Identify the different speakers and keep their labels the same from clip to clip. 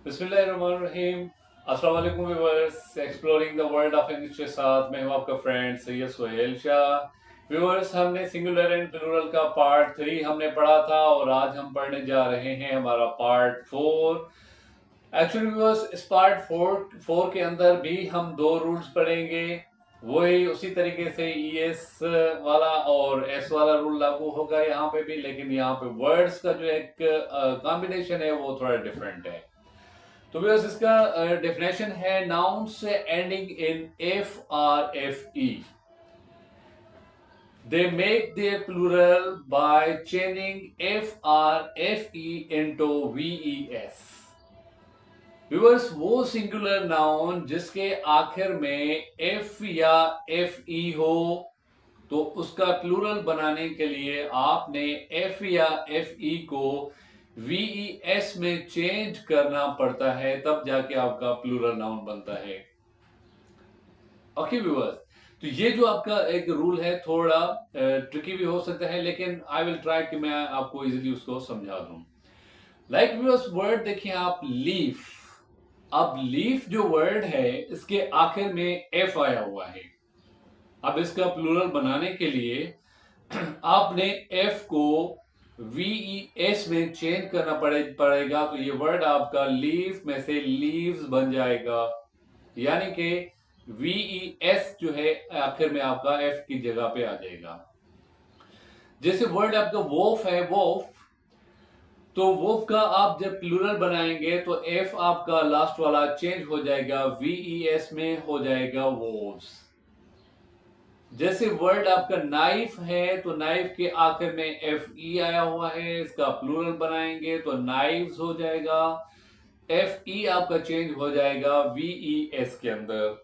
Speaker 1: बिस्मिल्लाहिर्रहमानिर्रहीम। अस्सलाम वालेकुम viewers, exploring the world of English के साथ मैं हूं आपका फ्रेंड सैयद सोहेल शाह। व्यूअर्स, हमने सिंगुलर एंड प्लूरल का पार्ट 3 हमने पढ़ा था और आज हम पढ़ने जा रहे हैं हमारा पार्ट 4। एक्चुअली व्यूअर्स, इस पार्ट 4 के अंदर भी हम दो रूल्स पढ़ेंगे। वही उसी तरीके से ईएस वाला और एस वाला रूल लागू होगा यहाँ पे भी, लेकिन यहाँ पे वर्ड्स का जो एक कॉम्बिनेशन है वो थोड़ा डिफरेंट है। तो व्यूअर्स, इसका डेफिनेशन है nouns ending in F R F E, they make their plural by changing FRFE into VES। Viewers, वो सिंगुलर नाउन जिसके आखिर में एफ या एफ ई हो, तो उसका प्लूरल बनाने के लिए आपने एफ या एफ ई को वीईएस में चेंज करना पड़ता है, तब जाके आपका प्लूरल नाउन बनता है। ओके व्यूअर्स, तो ये जो आपका एक रूल है थोड़ा ट्रिकी भी हो सकता है, लेकिन आई विल ट्राई कि मैं आपको इजीली उसको समझा दूं। लाइक व्यूअर्स, वर्ड देखिए आप, लीफ। अब लीफ जो वर्ड है इसके आखिर में एफ आया हुआ है। अब इसका प्लूरल बनाने के लिए आपने एफ को वीईएस में चेंज करना पड़ेगा, तो ये वर्ड आपका लीफ में से लीव्स बन जाएगा, यानी कि वीईएस जो है आखिर में आपका एफ की जगह पे आ जाएगा। जैसे वर्ड आपका वोफ है, वोफ, तो वोफ का आप जब प्लूरल बनाएंगे तो एफ आपका लास्ट वाला चेंज हो जाएगा, वीईएस में हो जाएगा वोव्स। जैसे वर्ड आपका नाइफ है, तो नाइफ के आखिर में एफ ई आया हुआ है, इसका प्लूरल बनाएंगे तो नाइव्स हो जाएगा, एफ ई आपका चेंज हो जाएगा वीईएस के अंदर।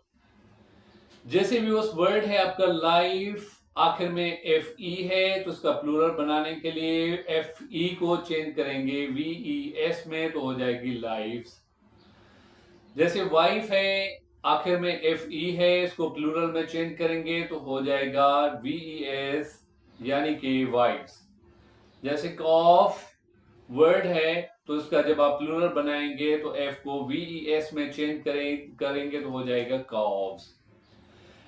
Speaker 1: जैसे भी उस वर्ड है आपका लाइफ, आखिर में एफ ई है, तो उसका प्लूरल बनाने के लिए एफ ई को चेंज करेंगे वीईएस में, तो हो जाएगी लाइफ्स। जैसे वाइफ है, आखिर में एफ ई है, इसको प्लूरल में चेंज करेंगे तो हो जाएगा वीईएस, यानी कि वाइफ्स। जैसे कॉफ वर्ड है, तो इसका जब आप प्लूरल बनाएंगे तो एफ को वीईएस में चेंज करेंगे तो हो जाएगा कॉफ्स।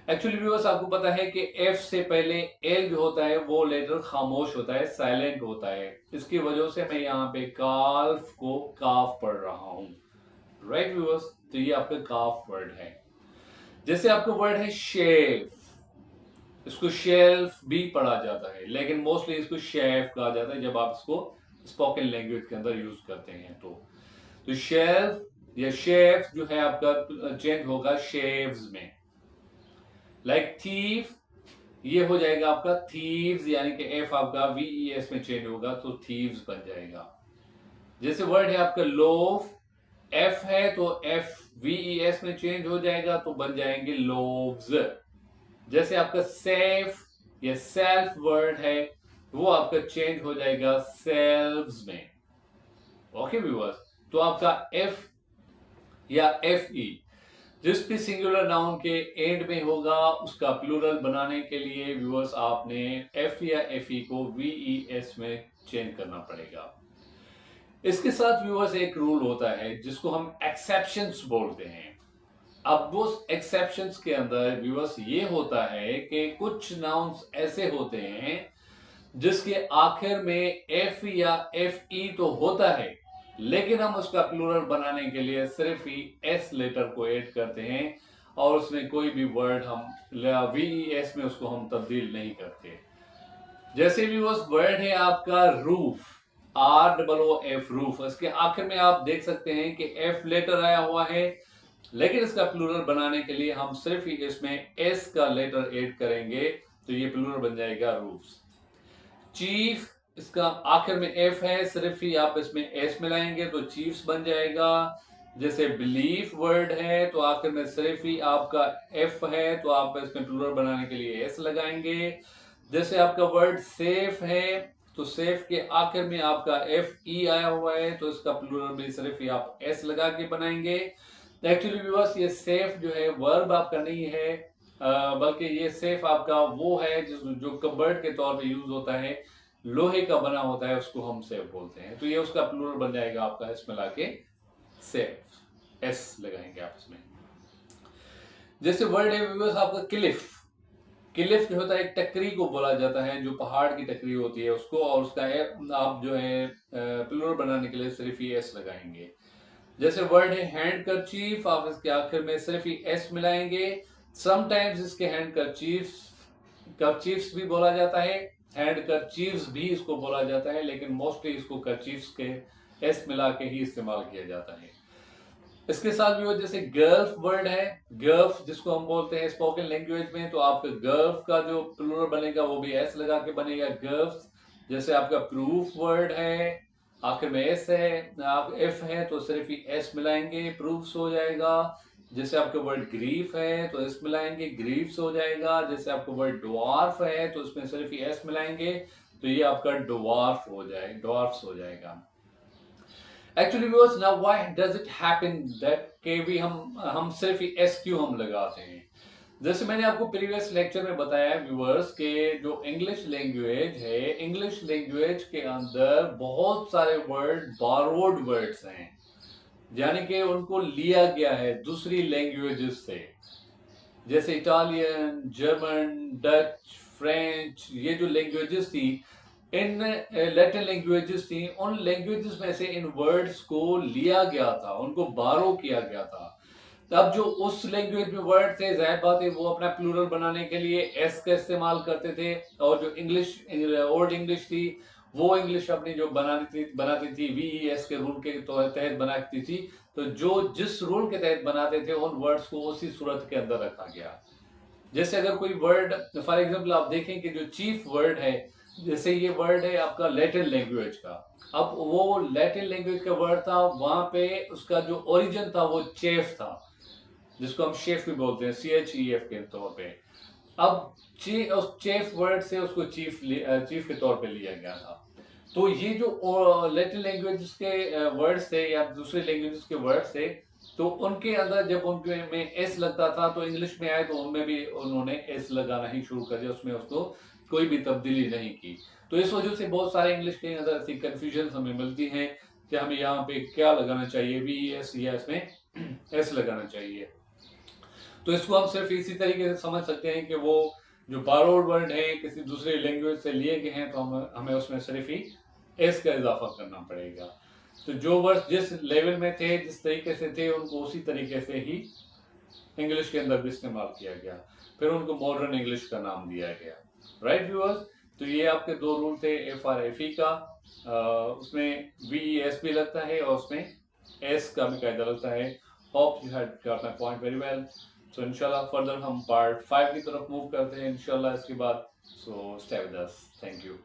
Speaker 1: एक्चुअली व्यूअर्स, आपको पता है कि एफ से पहले एल जो होता है वो लेटर खामोश होता है, साइलेंट होता है। इसकी वजह से मैं यहाँ पे काल्फ को काफ पढ़ रहा हूं। राइट व्यूअर्स, तो ये आपका काफ वर्ड है। जैसे आपका वर्ड है शेफ, इसको शेल्फ भी पढ़ा जाता है, लेकिन मोस्टली इसको शेफ कहा जाता है जब आप इसको स्पोकन लैंग्वेज के अंदर यूज करते हैं। तो शेल्फ या शेफ जो है आपका चेंज होगा शेव्स में। लाइक थीफ, ये हो जाएगा आपका थीव्स, यानी कि एफ आपका वीईएस में चेंज होगा तो थीव्स बन जाएगा। जैसे वर्ड है आपका लोफ, एफ है तो एफ वीईएस में चेंज हो जाएगा तो बन जाएंगे लोव्स। जैसे आपका सेफ या सेल्फ वर्ड है, वो आपका चेंज हो जाएगा सेल्व्स में। ओके व्यूअर्स, तो आपका एफ या एफ ई जिस भी सिंगुलर नाउन के एंड में होगा, उसका प्लूरल बनाने के लिए व्यूअर्स आपने एफ या एफ ई को वीईएस में चेंज करना पड़ेगा। इसके साथ व्यूअर्स एक रूल होता है जिसको हम एक्सेप्शंस बोलते हैं। अब वो एक्सेप्शंस के अंदर व्यूअर्स ये होता है कि कुछ नाउन्स ऐसे होते हैं जिसके आखिर में एफ या एफ ई तो होता है, लेकिन हम उसका प्लूरल बनाने के लिए सिर्फ ही एस लेटर को ऐड करते हैं और उसमें कोई भी वर्ड हम वीईएस में उसको हम तब्दील नहीं करते। जैसे भी उस वर्ड है आपका roof, R double O F, roof, इसके आखिर में आप देख सकते हैं कि एफ लेटर आया हुआ है, लेकिन इसका प्लूरल बनाने के लिए हम सिर्फ ही इसमें एस का लेटर ऐड करेंगे, तो ये प्लूरल बन जाएगा रूफ्स। चीफ, इसका आखिर में एफ है, सिर्फ ही आप इसमें एस मिलाएंगे तो चीफ्स बन जाएगा। जैसे बिलीफ वर्ड है, तो आखिर में सिर्फ ही आपका एफ है, तो आप इसमें प्लूरल बनाने के लिए एस लगाएंगे। जैसे आपका वर्ड सेफ है, तो सेफ के आखिर में आपका एफ ई आया हुआ है, तो इसका प्लूरल भी सिर्फ ही आप एस लगा के बनाएंगे। एक्चुअली व्यूअर्स, ये सेफ जो है वर्ब आपका नहीं है, बल्कि ये सेफ आपका वो है जो कबर्ड के तौर पे यूज होता है, लोहे का बना होता है, उसको हम सेफ बोलते हैं। तो ये उसका प्लूरल बन जाएगा आपका इस मिला के सेफ, एस लगाएंगे आप इसमें। जैसे वर्ड है व्यूअर्स आपका क्लिफ। क्लिफ जो होता है एक टकरी को बोला जाता है, जो पहाड़ की टकरी होती है उसको, और उसका है आप जो है प्लूरल बनाने के लिए सिर्फ ही एस लगाएंगे। जैसे वर्ड है हैंड करचीफ, आप इसके आखिर में सिर्फ ही एस मिलाएंगे। समटाइम्स इसके हैंड करचीफ्स भी बोला जाता है, हैंड करचीफ्स भी इसको बोला जाता है, लेकिन मोस्टली इसको करचीफ्स के एस मिला के ही इस्तेमाल किया जाता है। इसके साथ भी वो जैसे गर्ल्फ वर्ड है, गर्ल्फ जिसको हम बोलते हैं स्पोकन लैंग्वेज में, तो आपका गर्ल्फ का जो प्लूरल बनेगा वो भी एस लगा के बनेगा, गर्ल्फ। जैसे आपका प्रूफ वर्ड है, आखिर में एस है, आप एफ है तो सिर्फ ही एस मिलाएंगे, प्रूफ्स हो जाएगा। जैसे आपका वर्ड ग्रीफ है तो एस मिलाएंगे, ग्रीफ्स हो जाएगा। जैसे आपका वर्ड ड्वार्फ है तो इसमें सिर्फ ही एस मिलाएंगे, तो ये आपका ड्वार्फ हो जाएगा, ड्वार्फ्स हो जाएगा। Actually viewers, now why does it happen that के भी हम सिर्फ एस क्यू हम लगाते हैं। जैसे मैंने आपको प्रीवियस लेक्चर में बताया व्यूअर्स के जो इंग्लिश लैंग्वेज है, इंग्लिश लैंग्वेज के अंदर बहुत सारे वर्ड बारोड वर्ड्स हैं, यानी कि उनको लिया गया है दूसरी लैंग्वेजेस से। जैसे इटालियन, जर्मन, डच, फ्रेंच, ये जो लैंग्वेजेस थी, इन लैटिन लैंग्वेजेस थी, उन लैंग्वेजेस में से इन वर्ड्स को लिया गया था, उनको बारो किया गया था। तब जो उस लैंग्वेज में वर्ड थे, जाहिर बात है वो अपना प्लूरल बनाने के लिए एस का इस्तेमाल करते थे, और जो इंग्लिश ओल्ड इंग्लिश थी वो इंग्लिश अपनी जो बनाती थी वीईएस के रूल के तहत बनाती थी। तो जो जिस रूल के तहत बनाते थे उन वर्ड्स को उसी सूरत के अंदर रखा गया। जैसे अगर कोई वर्ड, फॉर एग्जाम्पल आप देखें कि जो चीफ वर्ड है, जैसे ये वर्ड है आपका लैटिन लैंग्वेज का, अब वो लैटिन लैंग्वेज का वर्ड था, वहां पे उसका जो ओरिजिन था वो चेफ था, जिसको हम शेफ भी बोलते हैं, CHEF के तौर पे। अब उस चेफ वर्ड से उसको चीफ के तौर पे लिया गया था। तो ये जो लैटिन लैंग्वेज के वर्ड्स थे या दूसरे लैंग्वेजेस के वर्ड्स थे, तो उनके अंदर जब उनके में एस लगता था तो इंग्लिश में आए तो उनमें भी उन्होंने एस लगाना ही शुरू कर दिया, उसमें उसको कोई भी तब्दीली नहीं की। तो इस वजह से बहुत सारे इंग्लिश के अंदर ऐसी कंफ्यूजन हमें मिलती है कि हमें यहाँ पे क्या लगाना चाहिए, VES या इसमें एस लगाना चाहिए। तो इसको हम सिर्फ इसी तरीके से समझ सकते हैं कि वो जो बारोड वर्ड है किसी दूसरे लैंग्वेज से लिए गए हैं, तो हमें उसमें सिर्फ ही एस का इजाफा करना पड़ेगा। तो जो वर्ड जिस लेवल में थे, जिस तरीके से थे, उनको उसी तरीके से ही इंग्लिश के अंदर भी इस्तेमाल किया गया, फिर उनको मॉडर्न इंग्लिश का नाम दिया गया। राइट व्यूअर्स, तो ये आपके दो रूल थे FR FE का, उसमें VES भी लगता है और उसमें एस का भी कायदा लगता है। Hope you had got my point very well. So इंशाल्लाह फर्दर हम पार्ट 5 की तरफ मूव करते हैं इंशाल्लाह इसके बाद। So stay with us, thank you.